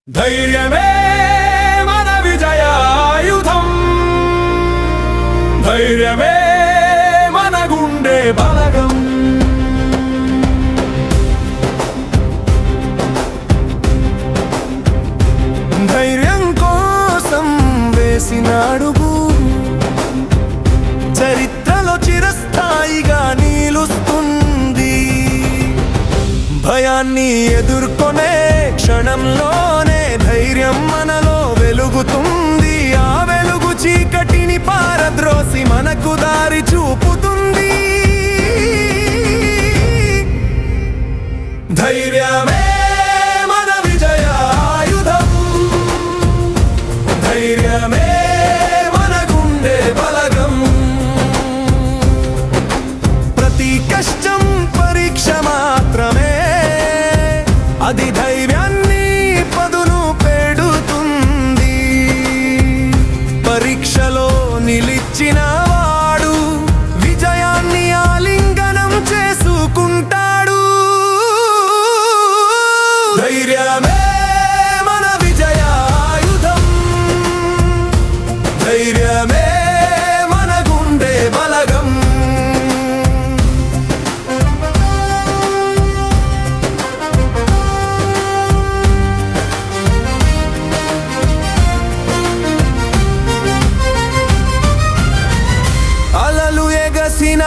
ధైర్యమే మన విజయాయుధం. ధైర్యమే మన గుండె బలగం. ధైర్యం కోసం వేసిన అడుగు చరిత్రలో చిరస్థాయిగా నిలుస్తుంది. భయాన్ని ఎదుర్కొనే క్షణంలోనే ధైర్యం మనలో వెలుగుతుంది. ఆ వెలుగు చీకటిని పారద్రోసి మనకు దారి చూపుతుంది. ధైర్యమే మన విజయాయుధం. ధైర్యమే మన గుండె బలగం. ప్రతి కష్టం పరీక్ష మాత్రమే, అది ధైర్యాన్ని పదును పెడుతుంది. పరీక్షలో నిలిచిన వాడు విజయాన్ని ఆలింగనం చేసుకుంటాడు. ధైర్యమే మన విజయాయుధం. ధైర్యమే మన గుండె బలగం. అలలు ఎగసిన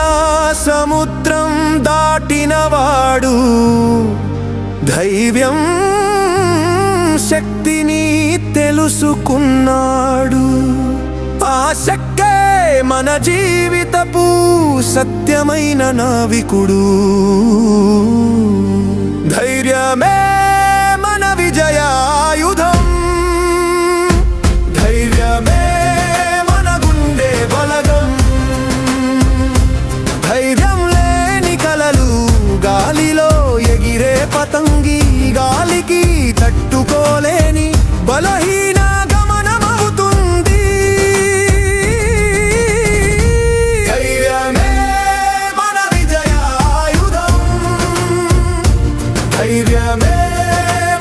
సముద్రం దాటినవాడు ధైర్యం శక్తిని తెలుసుకున్నాడు. ఆ శక్తే మన జీవితపు సత్యమైన నావికుడు. ధైర్యమే మన విజయాయుధం. ధైర్యమే మన గుండె బలగం. ధైర్యం లేని కలలు గాలిలో ఎగిరే పతంగి, గాలికి తట్టుకోలేని బలహీన గమనమవుతుంది. ధైర్యమే మన విజయాయుధం. ధైర్యమే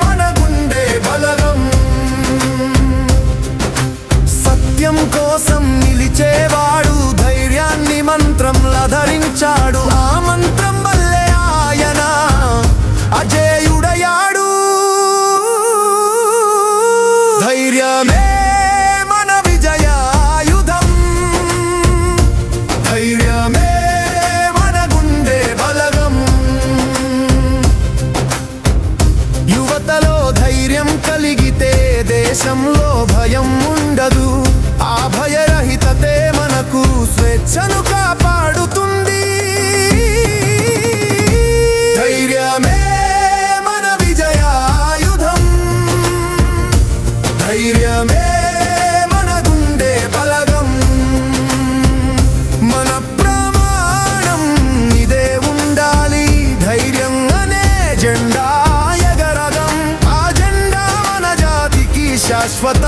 మన గుండె బలగం. సత్యం కోసం నిలిచేవాడు ధైర్యాన్ని మంత్రంలా ధరించాడు. ఆ మంత్రం వల్లే ఆయన అజేయుడయాడు. ధైర్యమే మన విజయాయుధం. ధైర్యమే మన గుండె బలగం. యువతలో ధైర్యం కలిగితే దేశంలో భయం ఉండదు. ఆ భయరహితతే మనకు స్వేచ్ఛను కాపాడుతుంది. ధైర్యమే మన విజయాయుధం. ధైర్యమే మన గుండె బలగం. మన ప్రమాణం ఇదే ఉండాలి. ధైర్యం అనే జెండా ఎగరగం. ఆ జెండా మన జాతికి శాశ్వత